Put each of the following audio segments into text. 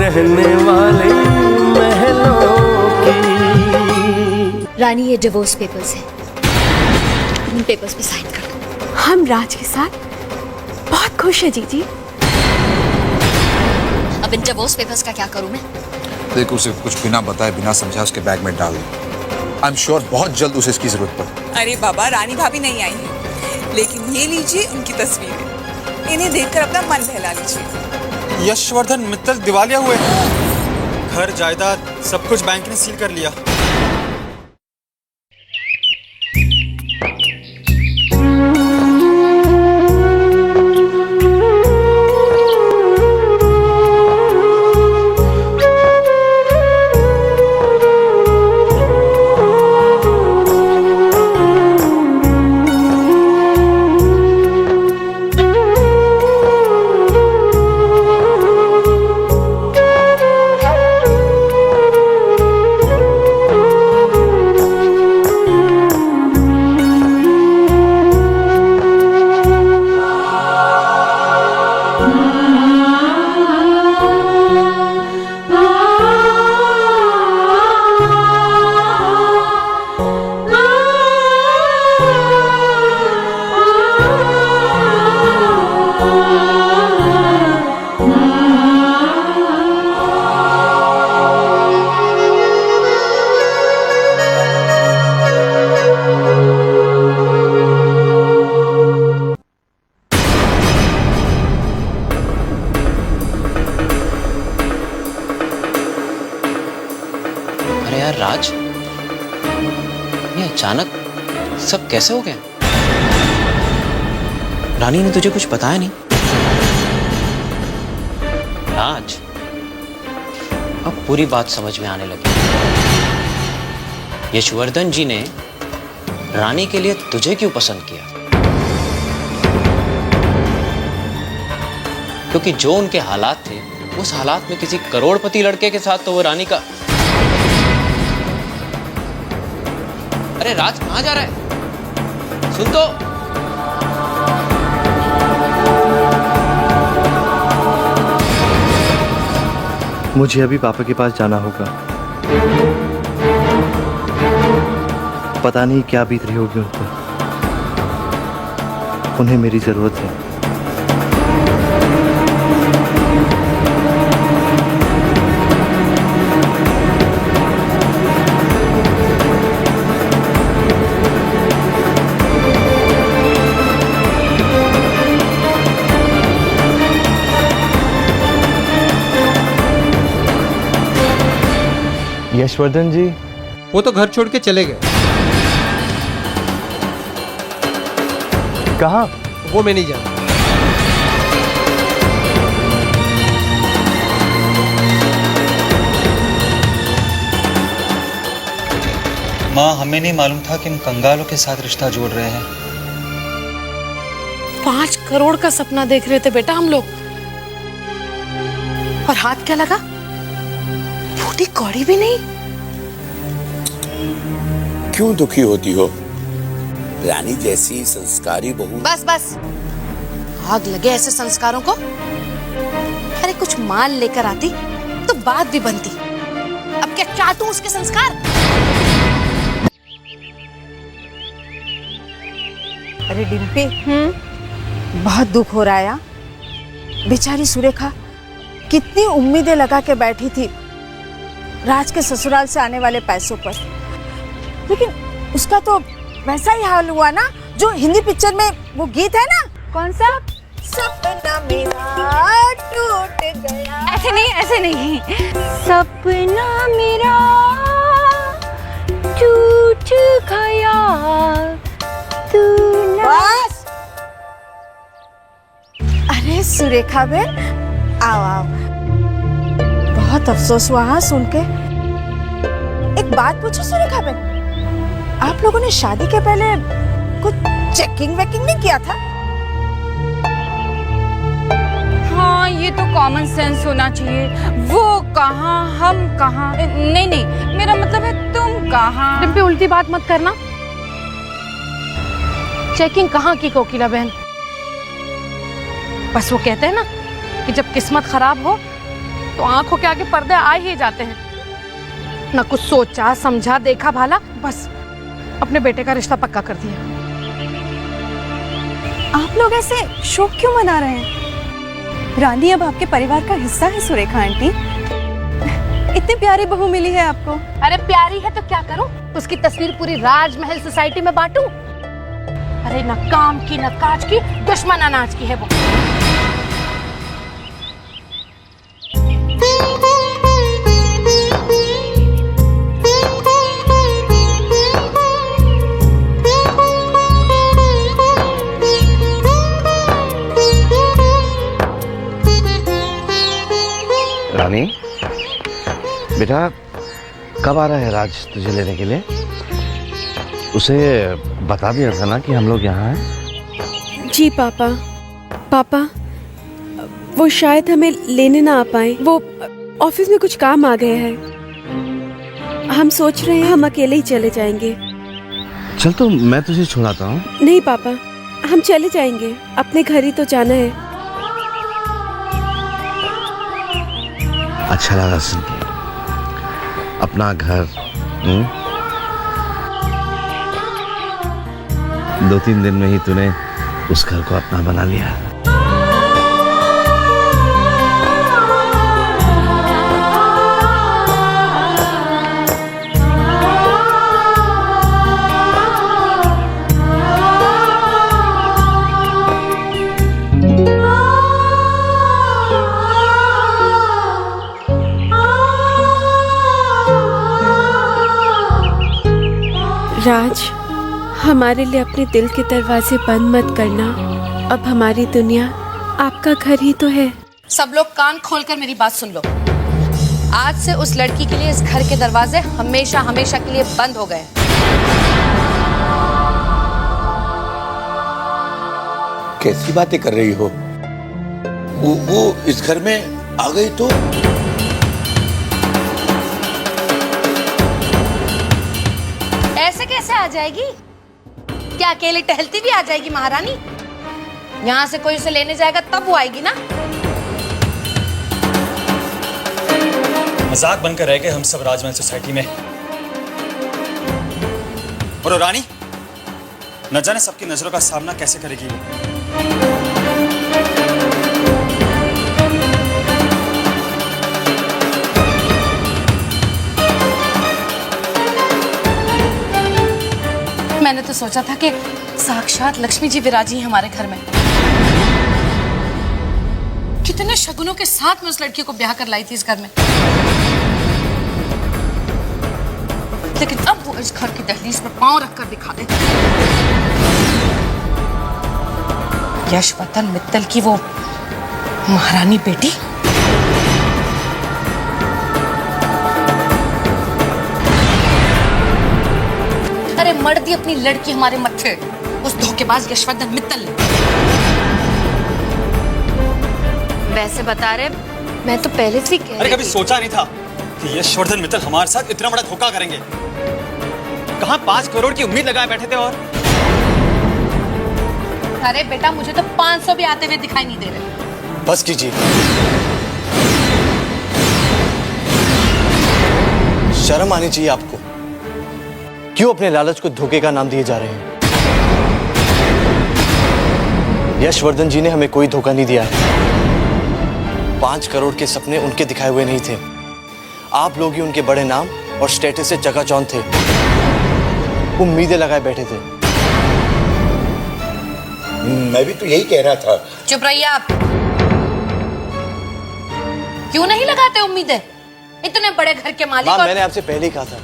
रहने वाले महलों की। रानी, ये डिवोर्स पेपर्स हैं, इन पेपर्स पे साइन कर दो। हम राज के साथ बहुत खुश है जीजी। अब इन डिवोर्स पेपर्स का क्या करूं मैं? देखो, उसे कुछ बिना बताए बिना समझा उसके बैग में डाल दो। आई एम श्योर बहुत जल्द उसे इसकी जरूरत पड़े। अरे बाबा, रानी भाभी नहीं आई है, लेकिन ये लीजिए उनकी तस्वीरें, इन्हें देखकर अपना मन बहला लीजिए। यशवर्धन मित्तल दिवालिया हुए। घर जायदाद सब कुछ बैंक ने सील कर लिया। यार राज, ये अचानक सब कैसे हो गया? रानी ने तुझे कुछ बताया नहीं? राज, अब पूरी बात समझ में आने लगी। यशवर्धन जी ने रानी के लिए तुझे क्यों पसंद किया? क्योंकि जो उनके हालात थे, उस हालात में किसी करोड़पति लड़के के साथ तो वो रानी का। अरे राज, कहां जा रहा है? सुन तो। मुझे अभी पापा के पास जाना होगा। पता नहीं क्या बीत रही होगी उन पर। उन्हें मेरी जरूरत है। यशवर्धन जी, वो तो घर छोड़ के चले गए। कहाँ? वो मैं नहीं जानता। माँ, हमें नहीं मालूम था कि इन कंगालों के साथ रिश्ता जोड़ रहे हैं। 5 करोड़ का सपना देख रहे थे बेटा हम लोग, और हाथ क्या लगा? फूटी कौड़ी भी नहीं। क्यों दुखी होती हो? रानी जैसी संस्कारी बहू। बस बस, आग लगे ऐसे संस्कारों को। अरे कुछ माल लेकर आती तो बात भी बनती। अब क्या चाटूं उसके संस्कार? अरे डिम्पी, बहुत दुख हो रहा है यार। बेचारी सुरेखा कितनी उम्मीदें लगा के बैठी थी राज के ससुराल से आने वाले पैसों पर, लेकिन उसका तो वैसा ही हाल हुआ ना जो हिंदी पिक्चर में वो गीत है ना। कौन सा? सपना मेरा टूट गया। ऐसे नहीं, ऐसे नहीं। सपना मेरा टूट गया, तू ना। बस। अरे सुरेखा बहन, आओ आओ। बहुत अफसोस हुआ हाँ सुन के। एक बात पूछो सुरेखा बहन, आप लोगों ने शादी के पहले कुछ चेकिंग वेकिंग नहीं किया था? हाँ, ये तो कॉमन सेंस होना चाहिए। वो कहाँ, हम कहाँ। नहीं नहीं, मेरा मतलब है तुम कहाँ। डिम्पी, उल्टी बात मत करना। चेकिंग कहाँ की कोकिला बहन? बस वो कहते हैं ना कि जब किस्मत खराब हो तो आंखों के आगे पर्दे आ ही जाते हैं। ना कुछ सोचा समझा देखा भाला, बस अपने बेटे का रिश्ता पक्का कर दिया। आप लोग ऐसे शोक क्यों मना रहे हैं? रानी अब आपके परिवार का हिस्सा है सुरेखा आंटी। इतनी प्यारी बहू मिली है आपको। अरे प्यारी है तो क्या करूं? उसकी तस्वीर पूरी राजमहल सोसाइटी में बांटूं? अरे न काम की न काज की, दुश्मन अनाज की है वो। रानी बेटा, कब आ रहा है राज तुझे लेने के लिए? उसे बता दिया था ना कि हम लोग यहाँ हैं। जी पापा, पापा वो शायद हमें लेने ना आ पाए। वो ऑफिस में कुछ काम आ गए हैं। हम सोच रहे हैं हम अकेले ही चले जाएंगे। चल तो मैं तुझे छुड़ाता हूँ। नहीं पापा, हम चले जाएंगे, अपने घर ही तो जाना है। अच्छा लगा सुन के, अपना घर। 2-3 दिन में ही तूने उस घर को अपना बना लिया। राज, हमारे लिए अपने दिल के दरवाजे बंद मत करना। अब हमारी दुनिया आपका घर ही तो है। सब लोग कान खोलकर मेरी बात सुन लो। आज से उस लड़की के लिए इस घर के दरवाजे हमेशा हमेशा के लिए बंद हो गए। कैसी बातें कर रही हो? वो इस घर में आ गई तो? ऐसे कैसे आ जाएगी? क्या अकेले टहलती भी आ जाएगी महारानी? यहाँ से कोई उसे लेने जाएगा तब वो आएगी ना। मजाक बनकर रह गए हम सब राजमहल सोसाइटी में। और वो रानी न जाने सबकी नजरों का सामना कैसे करेगी वो। मैंने तो सोचा था कि साक्षात लक्ष्मी जी विराजी हैं हमारे घर में। कितने शगुनों के साथ मैं उस लड़की को ब्याह कर लाई थी इस घर में। लेकिन अब वो इस घर की दहलीज पर पांव रखकर दिखा दे। यशवर्धन मित्तल की वो महारानी बेटी। अरे मर दी अपनी लड़की हमारे मत्थे उस धोखेबाज यशवर्धन मित्तल ने। वैसे बता रहे, मैं तो पहले से कह रही थी। अरे कभी सोचा नहीं था कि यशवर्धन मित्तल हमारे साथ इतना बड़ा धोखा करेंगे। कहां 5 करोड़ की उम्मीद लगाए बैठे थे। और अरे बेटा, मुझे तो 500 भी आते हुए दिखाई नहीं दे रहे। बस कीजिए, शर्म आनी चाहिए आपको। क्यों अपने लालच को धोखे का नाम दिए जा रहे हैं? यशवर्धन जी ने हमें कोई धोखा नहीं दिया है। 5 करोड़ के सपने उनके दिखाए हुए नहीं थे। आप लोग ही उनके बड़े नाम और स्टेटस से चकाचौंध थे। उम्मीदें लगाए बैठे थे। मैं भी तो यही कह रहा था। चुप रहिए आप। क्यों नहीं लगाते उम्मीदें? इतने बड़े घर के मालिक। मैंने आपसे पहले ही कहा था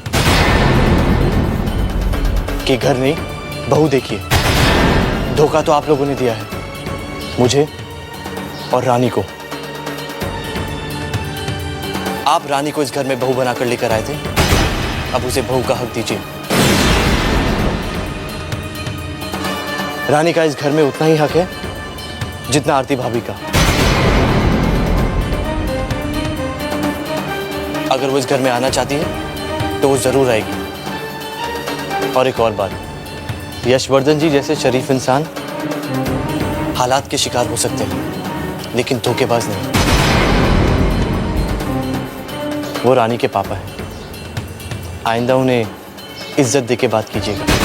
कि घर नहीं बहू देखिए। धोखा तो आप लोगों ने दिया है, मुझे और रानी को। आप रानी को इस घर में बहू बनाकर लेकर आए थे, अब उसे बहू का हक दीजिए। रानी का इस घर में उतना ही हक है जितना आरती भाभी का। अगर वो इस घर में आना चाहती है तो वो जरूर आएगी। और एक और बात, यशवर्धन जी जैसे शरीफ इंसान हालात के शिकार हो सकते हैं, लेकिन धोखेबाज नहीं। वो रानी के पापा हैं। आइंदा उन्हें इज्जत देके बात कीजिएगा।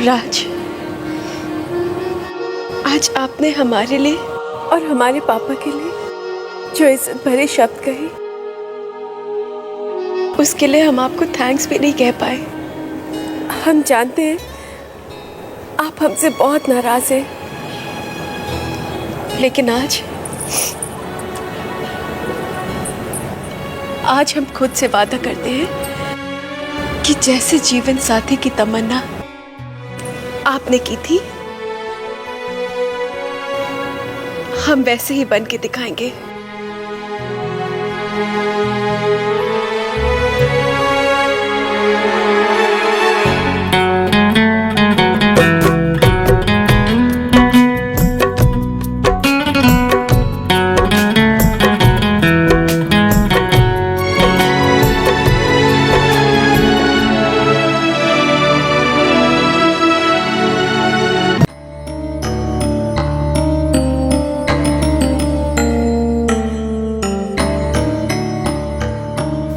राज, आज आपने हमारे लिए और हमारे पापा के लिए जो इज्जत भरे शब्द कहे, उसके लिए हम आपको थैंक्स भी नहीं कह पाए। हम जानते हैं आप हमसे बहुत नाराज हैं, लेकिन आज हम खुद से वादा करते हैं कि जैसे जीवन साथी की तमन्ना आपने की थी, हम वैसे ही बन के दिखाएंगे।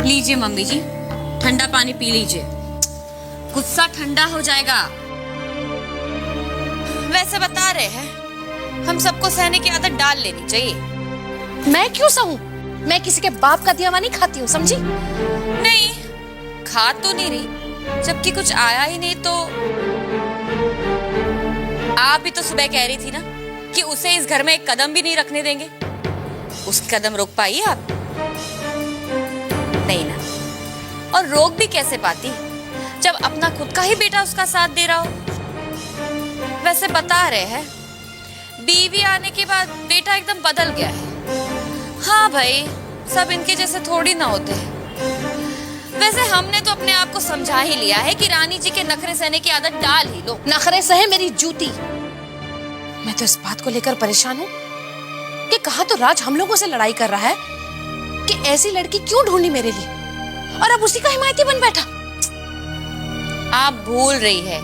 लीजिए मम्मी जी, ठंडा पानी पी लीजिए, गुस्सा ठंडा हो जाएगा। वैसे बता रहे हैं हम सबको सहने की आदत डाल लेनी चाहिए। मैं क्यों सहूं? मैं किसी के बाप का दिया हुआ नहीं खाती हूँ, समझी? नहीं, खा तो नहीं रही, जबकि कुछ आया ही नहीं। तो आप भी तो सुबह कह रही थी ना कि उसे इस घर में एक कदम भी नहीं रखने देंगे। उस कदम रोक पाई आप? नहीं ना। और रोक भी कैसे पाती जब अपना खुद का ही बेटा उसका साथ दे रहा हो। वैसे बता रहे हैं बीवी आने के बाद बेटा एकदम बदल गया है। हाँ भाई, सब इनके जैसे थोड़ी ना होते हैं। वैसे हमने तो अपने आप को समझा ही लिया है कि रानी जी के नखरे सहने की आदत डाल ही लो। नखरे सहे मेरी जूती। मैं तो इस बात को लेकर परेशान हूँ कि कहा तो राज हम लोगों से लड़ाई कर रहा है कि ऐसी लड़की क्यों ढूंढी मेरे लिए, और अब उसी का हिमायती बन बैठा। आप भूल रही है,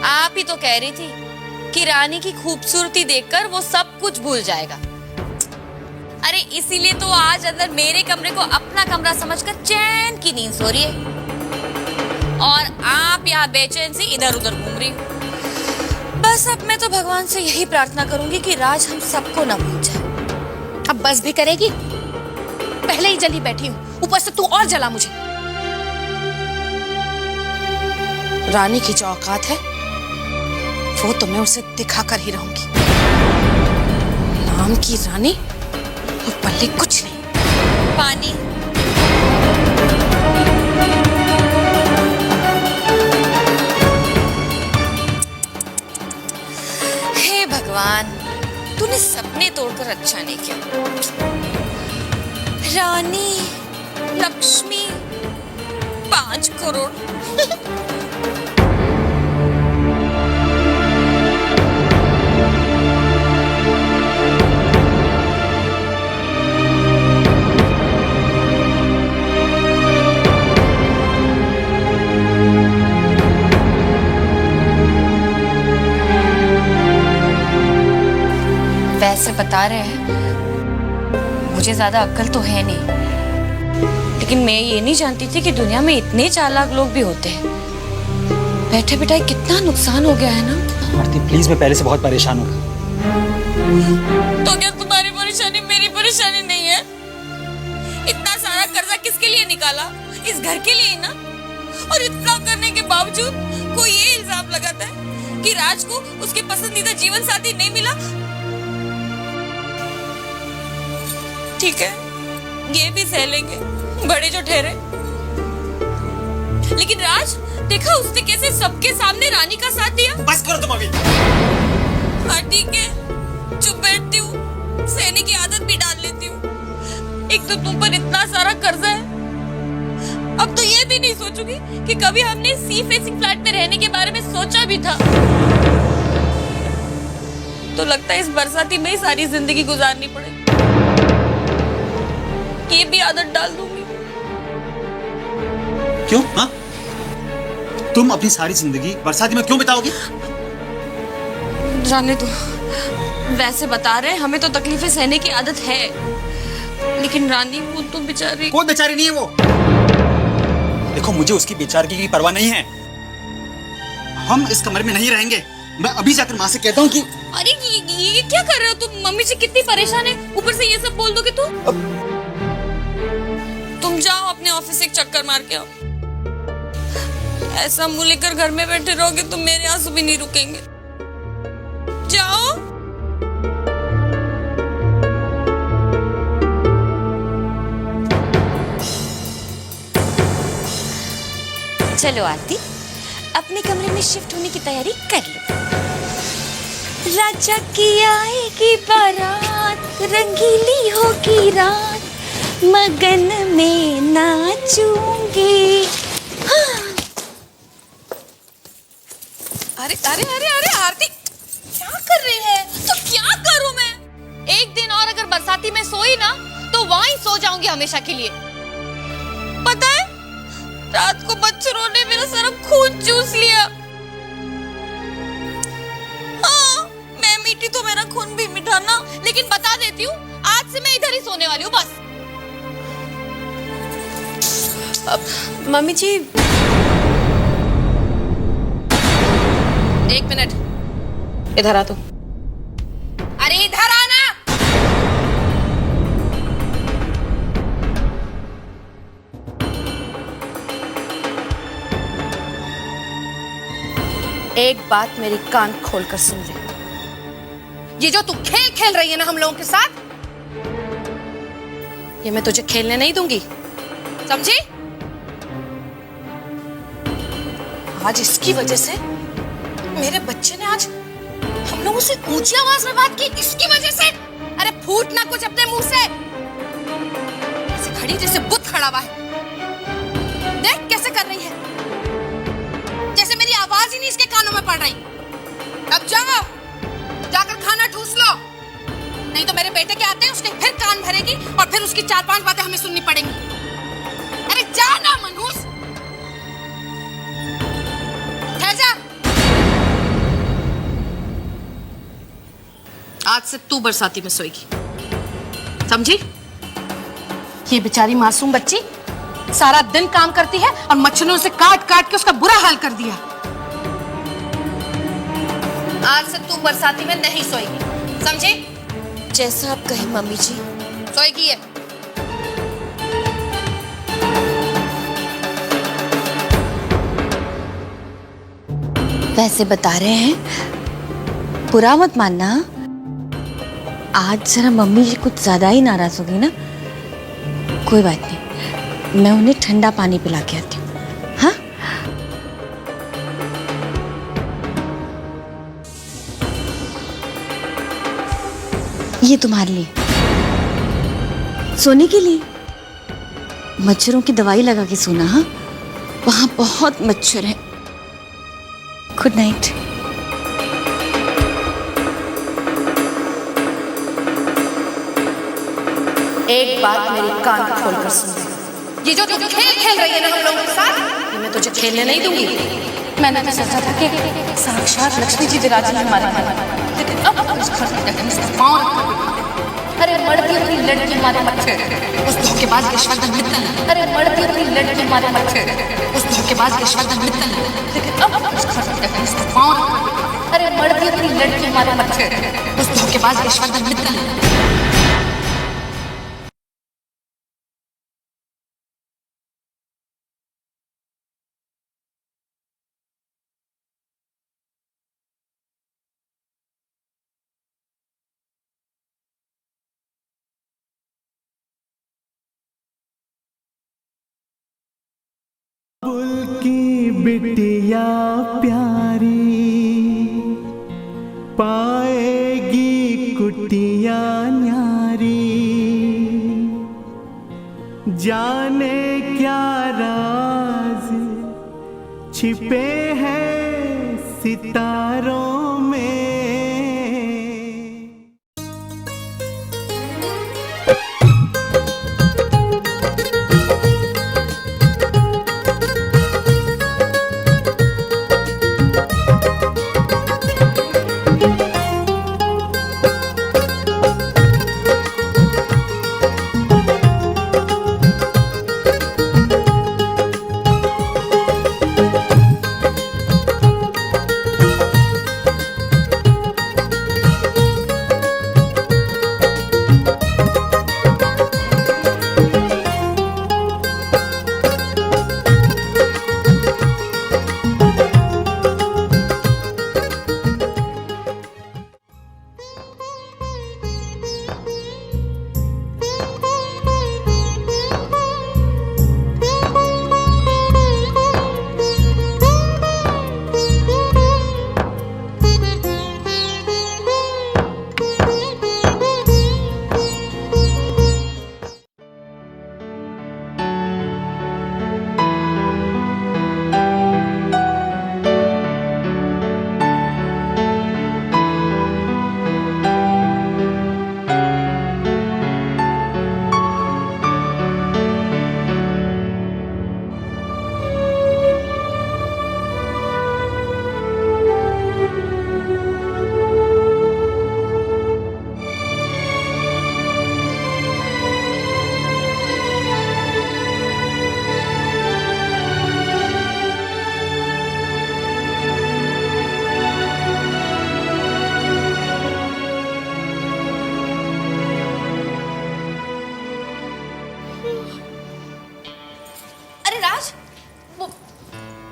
आप ही तो कह रही थी कि रानी की खूबसूरती देखकर वो सब कुछ भूल जाएगा। अरे इसीलिए तो आज अंदर मेरे कमरे को अपना कमरा समझकर चैन की नींद सो रही है, और आप यहाँ बेचैन से इधर उधर घूम रही हो। बस अब मैं तो भगवान से यही प्रार्थना करूंगी कि राज हम सबको न भूल जाए। अब बस भी करेगी? पहले ही जली बैठी हूँ, ऊपर से तू और जला मुझे। रानी की जो औकात है वो तो मैं उसे दिखाकर ही रहूंगी। नाम की रानी और पल्ले कुछ नहीं। पानी। हे भगवान, तूने सपने तोड़कर अच्छा नहीं किया। रानी, लक्ष्मी, 5 करोड़। वैसे बता रहे हैं, मुझे ज्यादा अक्ल तो है नहीं, लेकिन मैं ये नहीं जानती थी कि दुनिया में इतने चालाक लोग भी होते हैं। बैठे बिठाए कितना नुकसान हो गया है ना। आरती प्लीज, मैं पहले से बहुत परेशान हूँ। तो क्या तुम्हारी परेशानी मेरी परेशानी नहीं है? इतना सारा कर्जा किसके लिए निकाला? इस घर के लिए ही ना। और इतना करने के बावजूद कोई ये इल्जाम लगाता है कि राज को उसके पसंदीदा जीवन साथी नहीं मिला। ठीक है, ये भी सह लेंगे, बड़े जो ठहरे। लेकिन राज, देखा उसने कैसे सबके सामने रानी का साथ दिया। बस करो तुम अभी। हाँ ठीक है, चुप बैठती हूँ, सहने की आदत भी डाल लेती हूँ। एक तो तुम पर इतना सारा कर्जा है, अब तो ये भी नहीं सोचूंगी कि कभी हमने सी फेसिंग फ्लैट में रहने के बारे में सोचा भी था। तो लगता है इस बरसाती में ही सारी जिंदगी गुजारनी पड़ेगी। ये भी आदत डाल दूंगी। क्यों? हाँ, तुम अपनी सारी जिंदगी बरसाती में क्यों बिताओगी? जाने दो। वैसे बता रहे, हमें तो तकलीफें सहने की आदत है, लेकिन रानी वो तो बेचारी। कोई बेचारी नहीं है वो। देखो, मुझे उसकी बेचारगी की परवाह नहीं है। हम इस कमरे में नहीं रहेंगे। मैं अभी जाकर माँ से कहता हूँ कि। अरे ये क्या कर रहे हो तुम? मम्मी जी कितनी परेशान है, ऊपर से ये सब बोल दोगे तो। तुम जाओ अपने ऑफिस एक चक्कर मार के आओ। ऐसा मुंह लेकर घर में बैठे रहोगे तो मेरे आंसू भी नहीं रुकेंगे। जाओ। चलो आरती, अपने कमरे में शिफ्ट होने की तैयारी कर लो। राजा की आएगी बारात, रंगीली होगी रात, मगन में नाचूंगी। हाँ। अरे अरे अरे अरे आरती, क्या कर रही है? तो क्या करूं मैं? एक दिन और अगर बरसाती में सोई ना तो वहीं सो जाऊंगी हमेशा के लिए। पता है, रात को मच्छरों ने मेरा सारा खून चूस लिया। हाँ, मैं मीठी तो मेरा खून भी मीठा ना, लेकिन बता देती हूँ, आज से मैं इधर ही सोने वाली हूँ बस। मम्मी जी, 1 मिनट, इधर आ तू। अरे इधर आना। एक बात मेरी कान खोलकर सुन ले। ये जो तू खेल खेल रही है ना हम लोगों के साथ, ये मैं तुझे खेलने नहीं दूंगी, समझी? आज इसकी वजह से मेरे बच्चे ने आज हम लोगों से ऊंची आवाज में बात की, इसकी वजह से। अरे फूट ना कुछ अपने मुंह से। ऐसे खड़ी जैसे बुत खड़ा हुआ है। देख कैसे कर रही है, जैसे मेरी आवाज ही नहीं इसके कानों में पड़ रही। अब जाओ, जाकर खाना ठूस लो, नहीं तो मेरे बेटे के आते हैं उसके फिर कान भरेगी और फिर उसकी 4-5 बातें हमें सुननी पड़ेंगी। अरे जा ना मनहूस, जा। आज से तू बरसाती में सोएगी, समझी? ये बेचारी मासूम बच्ची सारा दिन काम करती है और मच्छरों से काट काट के उसका बुरा हाल कर दिया। आज से तू बरसाती में नहीं सोएगी, समझी? जैसा आप कहें मम्मी जी। सोएगी है। वैसे बता रहे हैं, बुरा मत मानना। आज जरा मम्मी जी कुछ ज्यादा ही नाराज होगी ना। कोई बात नहीं, मैं उन्हें ठंडा पानी पिला के आती हूँ। हाँ, ये तुम्हारे लिए, सोने के लिए। मच्छरों की दवाई लगा के सोना। हाँ, वहां बहुत मच्छर है। Good night. एक बात मेरी कान खोलकर सुन ले। ये जो तुम खेल खेल रही है ना हम लोगों के साथ, ये मैं तुझे खेलने नहीं दूंगी। मैंने तो सोचा था कि साक्षात लक्ष्मी जी विराजी है हमारे घर में, लेकिन अब उस घर में जाकर इसका पाँव रखकर बिठा। अरे मरती अपनी लड़की हमारे मत्थे, उस धोखेबाज यशवर्धन मित्तल। अरे मरती अपनी लड़की हमारे मत्थे, उस धोखेबाज यशवर्धन मित्तल। लेकिन अब उस घर में जाकर इसका पाँव रखकर बिठा। अरे मरती अपनी लड़की हमारे मत्थे, उस धोखेबाज यशवर्धन मित्तल। बुल की बिटिया प्यारी पाएगी कुटिया न्यारी, जाने क्या राज छिपे हैं सितारों में।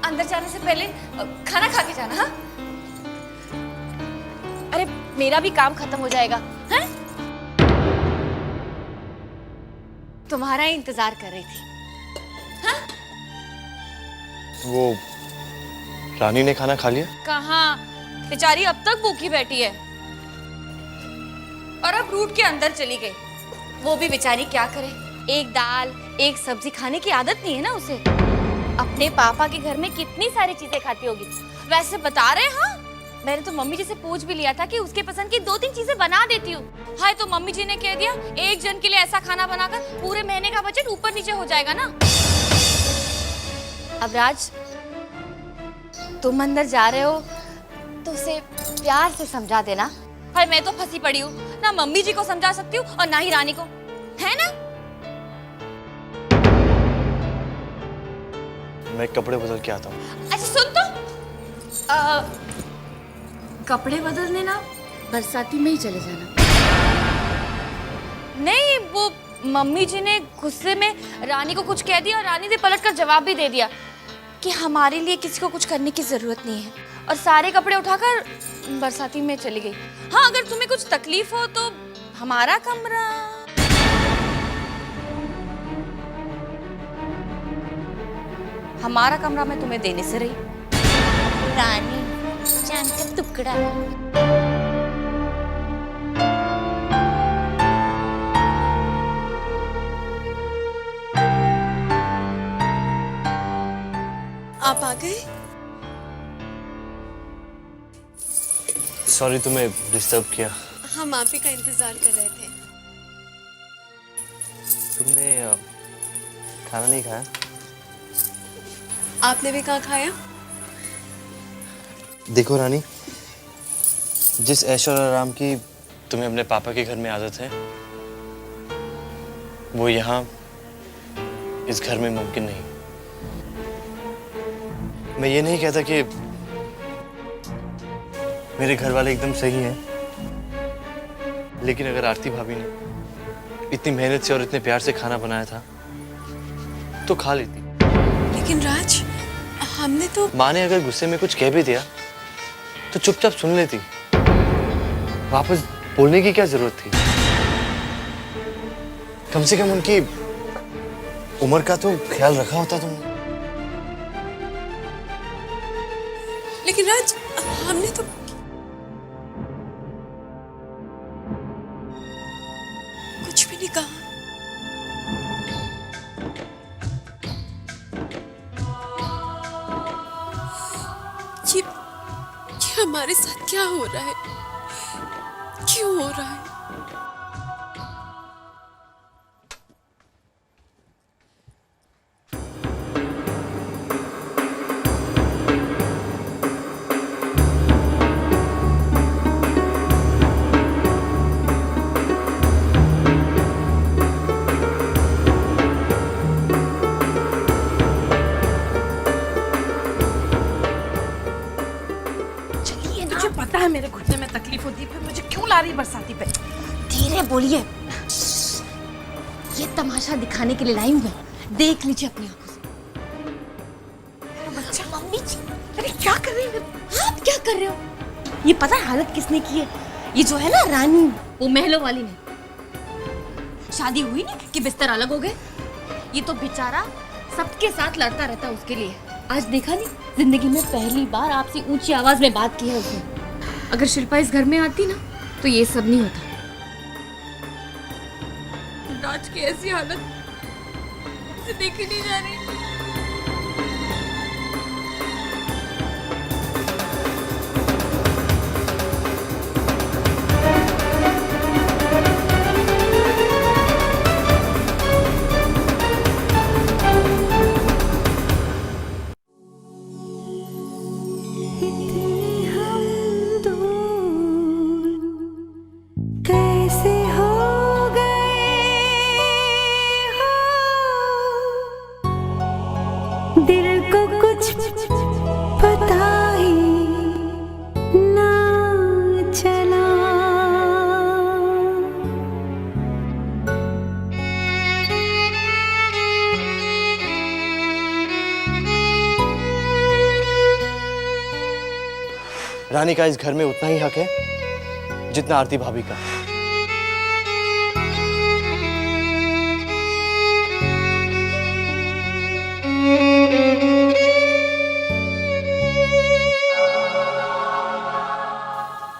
अंदर जाने से पहले खाना खा के जाना। हाँ, अरे मेरा भी काम खत्म हो जाएगा। हैं? तुम्हारा ही इंतजार कर रही थी। हाँ? वो रानी ने खाना खा लिया? कहाँ, बेचारी अब तक भूखी बैठी है और अब रूट के अंदर चली गई। वो भी बेचारी क्या करे, एक दाल एक सब्जी खाने की आदत नहीं है ना उसे। अपने पापा के घर में कितनी सारी चीजें खाती होगी। वैसे बता रहे। हाँ, मैंने तो मम्मी जी से पूछ भी लिया था कि उसके पसंद की 2-3 चीजें बना देती हूँ। हाय, तो मम्मी जी ने कह दिया एक जन के लिए ऐसा खाना बनाकर पूरे महीने का बजट ऊपर नीचे हो जाएगा ना। अब राज, तुम अंदर जा रहे हो तो उसे प्यार से समझा देना। हाय, मैं तो फंसी पड़ी हूँ, ना मम्मी जी को समझा सकती हूँ और ना ही रानी को, है ना। मैं कपड़े बदल के आता हूँ। अच्छा सुन तो, कपड़े बदलने ना बरसाती में ही चले जाना। नहीं, वो मम्मी जी ने गुस्से में रानी को कुछ कह दिया और रानी ने पलटकर जवाब भी दे दिया कि हमारे लिए किसी को कुछ करने की जरूरत नहीं है और सारे कपड़े उठाकर बरसाती में चली गई। हाँ, अगर तुम्हें कुछ तकलीफ हो तो हमारा कमरा। हमारा कमरा मैं तुम्हें देने से रही। रानी चांद का टुकड़ा। आप आ गए? सॉरी तुम्हें डिस्टर्ब किया। हम आप ही का इंतजार कर रहे थे। तुमने खाना नहीं खाया? आपने भी कहाँ खाया? देखो रानी, जिस ऐश और आराम की तुम्हें अपने पापा के घर में आदत है, वो यहाँ इस घर में मुमकिन नहीं। मैं ये नहीं कहता कि मेरे घर वाले एकदम सही हैं, लेकिन अगर आरती भाभी ने इतनी मेहनत से और इतने प्यार से खाना बनाया था तो खा लेती। लेकिन राज, हमने तो। माँ ने अगर गुस्से में कुछ कह भी दिया तो चुपचाप सुन लेती। वापस बोलने की क्या जरूरत थी? कम से कम उनकी उम्र का तो ख्याल रखा होता तुमने। लेकिन राज, हमने तो। कुछ भी नहीं कहा। ये हमारे साथ क्या हो रहा है? क्यों हो रहा है? पता है मेरे घुटने में तकलीफ होती है, फिर मुझे क्यों ला रही बरसाती पे? धीरे बोलिए। ये तमाशा दिखाने के लिए लाई हूं मैं, देख लीजिए अपनी आंखों से। बच्चा, मम्मी जी, अरे क्या कर रही हो? आप क्या कर रहे हो? ये पता है हालत किसने की है? ये जो है ना रानी, वो महलों वाली ने। शादी हुई नहीं कि बिस्तर अलग हो गए। ये तो बेचारा सबके साथ लड़ता रहता है उसके लिए। आज देखा नहीं, जिंदगी में पहली बार आपसे ऊंची आवाज में बात की है उसने। अगर शिल्पा इस घर में आती ना तो ये सब नहीं होता। राज की ऐसी हालत मुझसे देखी नहीं जा रही। दिल को कुछ पता ही ना चला। रानी का इस घर में उतना ही हक है जितना आरती भाभी का।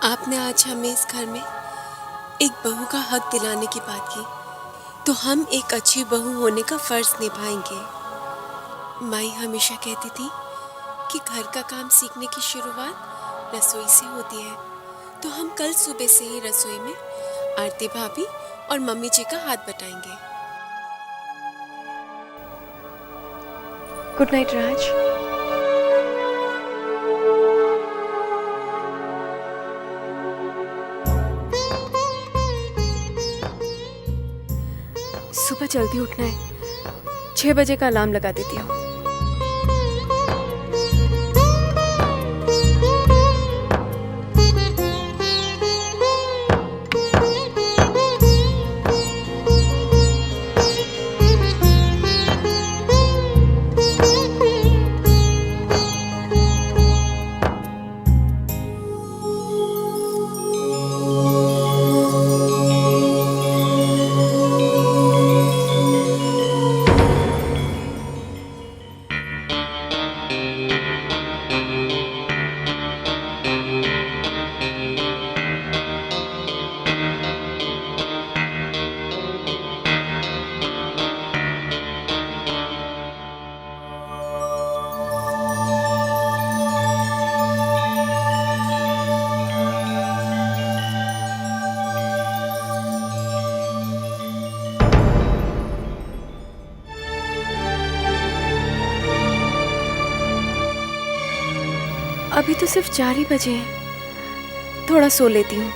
आपने आज हमें इस घर में एक बहू का हक दिलाने की बात की, तो हम एक अच्छी बहू होने का फर्ज निभाएंगे। माई हमेशा कहती थी कि घर का काम सीखने की शुरुआत रसोई से होती है, तो हम कल सुबह से ही रसोई में आरती भाभी और मम्मी जी का हाथ बटाएंगे। गुड नाइट राज। सुबह जल्दी उठना है, 6 बजे का अलार्म लगा देती हूँ। अभी तो सिर्फ 4 ही बजे हैं, थोड़ा सो लेती हूँ।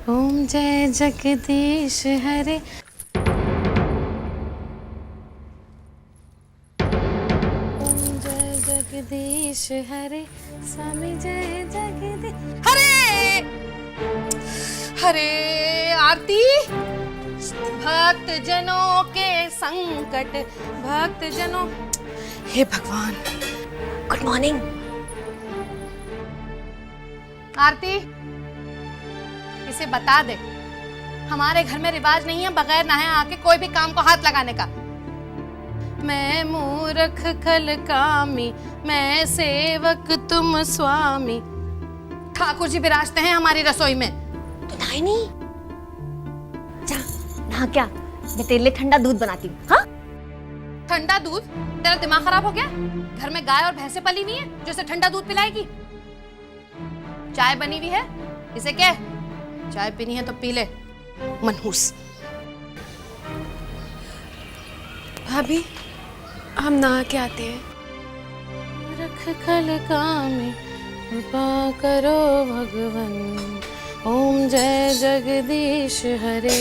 ओम जय जगदीश हरे। ओम जय जगदीश हरे, स्वामी जय जगदीश हरे। हरे आरती। भक्त जनों के संकट, भक्त जनों, हे भगवान। गुड मॉर्निंग आरती। इसे बता दे, हमारे घर में रिवाज नहीं है बगैर नहाए आके कोई भी काम को हाथ लगाने का। मैं मूर्ख खल कामी, मैं सेवक तुम स्वामी। ठाकुर जी विराजते हैं हमारी रसोई में। तो नहाए नहीं? जा नहा क्या, मैं तेरे लिए ठंडा दूध बनाती हूँ। हाँ, ठंडा दूध? तेरा दिमाग खराब हो गया? घर में गाय और भैंसे पली हुई है जो इसे ठंडा दूध पिलाएगी? चाय बनी हुई है, इसे क्या चाय पीनी है तो पी ले, मनहूस। भाभी, हम नहा के आते हैं। रख खल कामी, कृपा करो भगवन। ओम जय जगदीश हरे,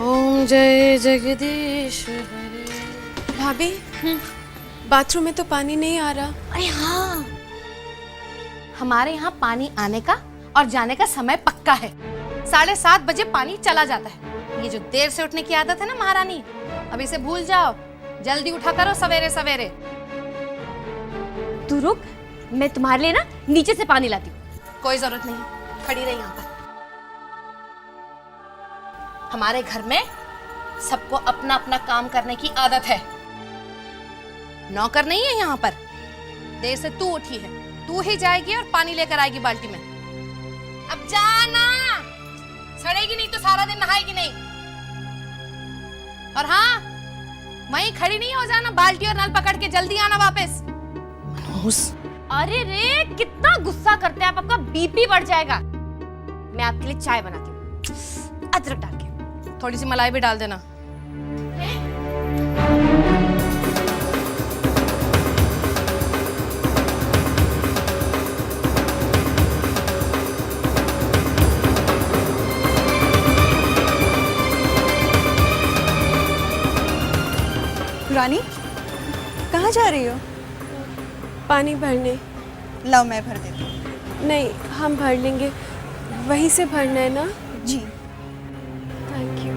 ओम जय जगदीश हरे। भाभी, बाथरूम में तो पानी नहीं आ रहा। अरे हाँ, हमारे यहाँ पानी आने का और जाने का समय पक्का है। 7:30 बजे पानी चला जाता है। ये जो देर से उठने की आदत है ना महारानी, अब इसे भूल जाओ। जल्दी उठा करो सवेरे सवेरे। तू रुक, मैं तुम्हारे लिए ना नीचे से पानी लाती हूँ। कोई जरूरत नहीं, खड़ी रही यहाँ पर। हमारे घर में सबको अपना अपना काम करने की आदत है। नौकर नहीं है यहाँ पर। देर से तू उठी है, तू ही जाएगी और पानी लेकर आएगी बाल्टी में। अब जाना, सड़ेगी नहीं तो सारा दिन नहाएगी नहीं। और हाँ, वहीं खड़ी नहीं हो जाना, बाल्टी और नल पकड़ के जल्दी आना वापस। मनहूस। अरे रे, कितना गुस्सा करते हैं आप, आपका बीपी बढ़ जाएगा। मैं आपके लिए चाय बनाती हूँ, अदरक डाल के। थोड़ी सी मलाई भी डाल देना। रानी, कहाँ जा रही हो? पानी भरने। लाओ मैं भर देती हूँ। नहीं, हम भर लेंगे। वहीं से भरना है ना? जी। Thank you.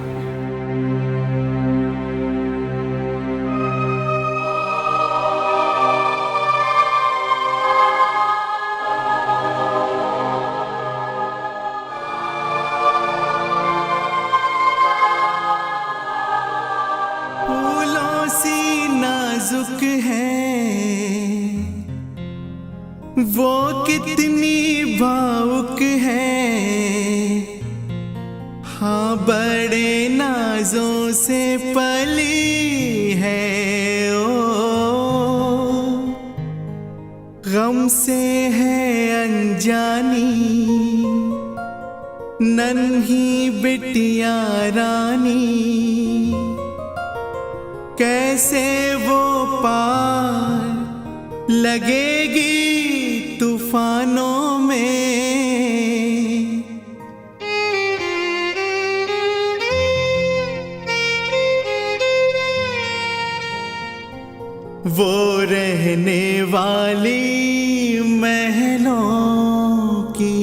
फूलों सी नाजुक है वो, कितनी भावुक है। हाँ, बड़े नाजों से पली है ओ, गम से है अनजानी नन्ही बिटिया रानी। कैसे वो पार लगेगी तूफानों में। वो रहने वाली महलों की।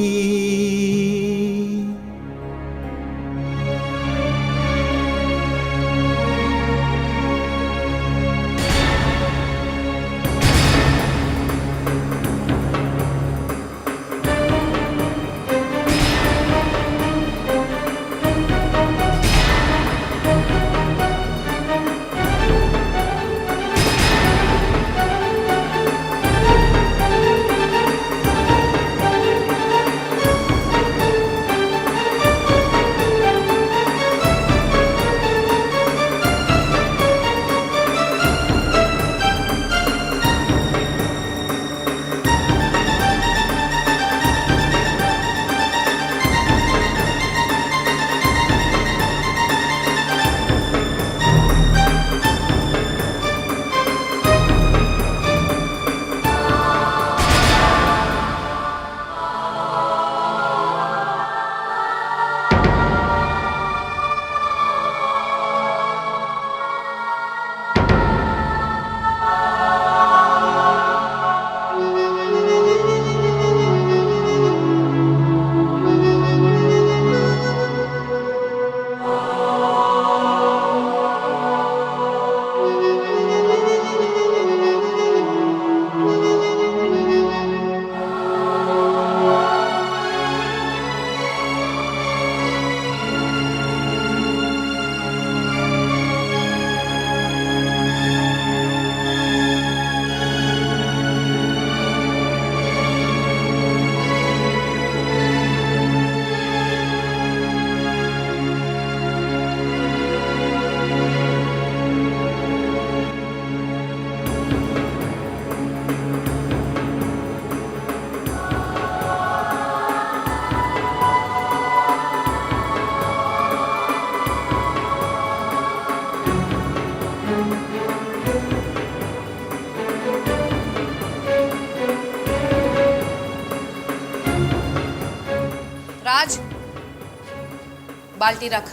बाल्टी रख।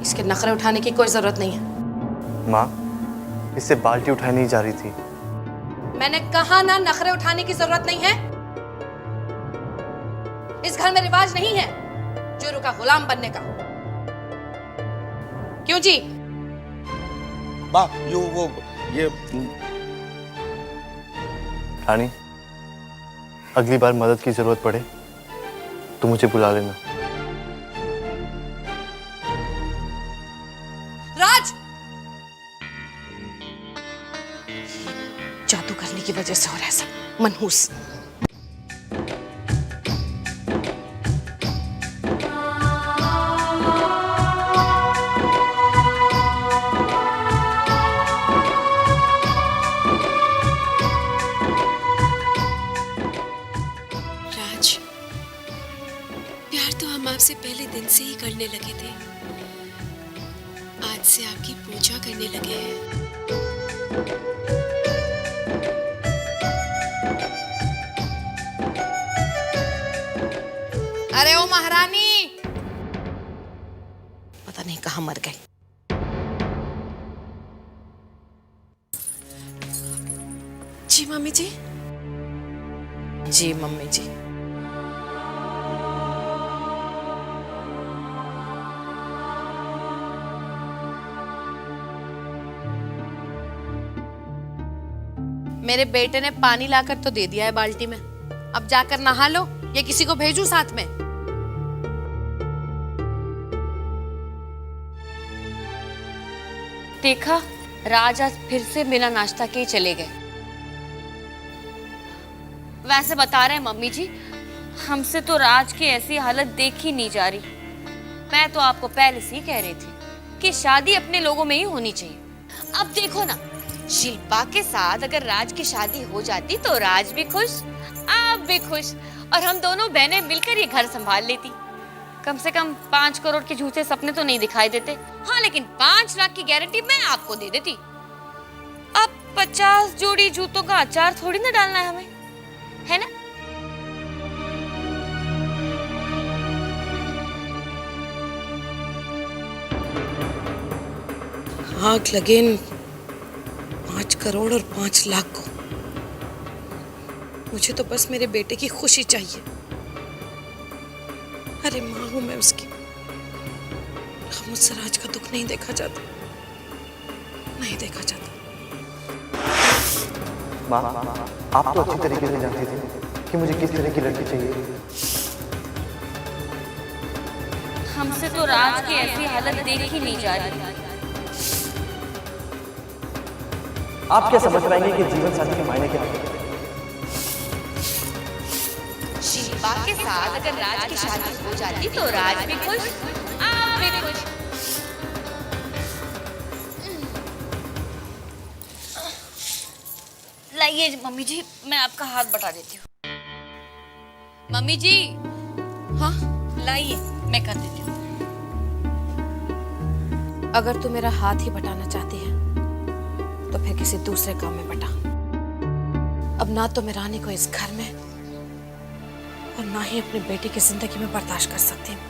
इसके नखरे उठाने की कोई जरूरत नहीं है। माँ, इससे बाल्टी उठाई नहीं जा रही थी। मैंने कहा ना, नखरे उठाने की जरूरत नहीं है। इस घर में रिवाज नहीं है चोरों का गुलाम बनने का। क्यों जी? ये रानी, अगली बार मदद की जरूरत पड़े तो मुझे बुला लेना। राज, जादू करने की वजह से हो रहा है सब। मनहूस। राज, प्यार तो हम आपसे पहले दिन से ही करने लगे थे। आज से आपकी पूजा करने लगे हैं। अरे ओ महारानी, पता नहीं कहां मर गई। जी मम्मी जी। जी मम्मी जी। मेरे बेटे ने पानी लाकर तो दे दिया है बाल्टी में। अब जाकर नहा लो या किसी को भेजूं साथ में? देखा, राज आज फिर से बिना नाश्ता के ही चले गए। वैसे बता रहे हैं मम्मी जी, हमसे तो राज की ऐसी हालत देखी नहीं जा रही। मैं तो आपको पहले से ही कह रही थी कि शादी अपने लोगों में ही होनी चाहिए। अब देखो ना, शिल्पा के साथ अगर राज की शादी हो जाती तो राज भी खुश, आप भी खुश, और हम दोनों बहनें मिलकर ये घर संभाल लेती। कम से कम 5 करोड़ के झूठे सपने तो नहीं दिखाई देते। हाँ, लेकिन 5 लाख की गारंटी मैं आपको दे देती। अब 50 जोड़ी जूतों का अचार थोड़ी ना डालना है हमें, है ना? आग लगे इन 5 करोड़ और 5 लाख को। मुझे तो बस मेरे बेटे की खुशी चाहिए। अरे माँ हूं मैं उसकी। अब मुझसे राज का दुख नहीं देखा जाता, नहीं देखा जाता। माँ, आप तो अच्छी तरीके से जानती थी कि मुझे किस तरह की लड़की चाहिए। हमसे तो राज की ऐसी हालत देखी नहीं जा रही। आप क्या समझ पाएंगे कि जीवन साथी के मायने क्या है? शिल्पा के साथ अगर राज की शादी हो जाती तो राज भी खुश, आप भी खुश। लाइए मम्मी जी, मैं आपका हाथ बटा देती हूँ। मम्मी जी, हाँ लाइए, मैं कर देती हूँ। अगर तू मेरा हाथ ही बटाना चाहती है तो फिर किसी दूसरे काम में बटा। अब ना तो मैं रानी को इस घर में और ना ही अपने बेटे की जिंदगी में बर्दाश्त कर सकती हूँ।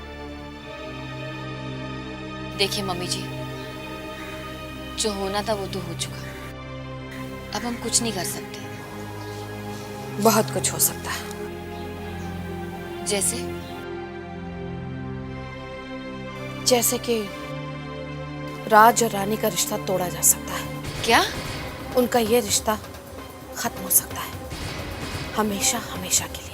देखिए मम्मी जी, जो होना था वो तो हो चुका। अब हम कुछ नहीं कर सकते। बहुत कुछ हो सकता है। जैसे कि राज और रानी का रिश्ता तोड़ा जा सकता है। क्या? उनका ये रिश्ता खत्म हो सकता है, हमेशा हमेशा के लिए।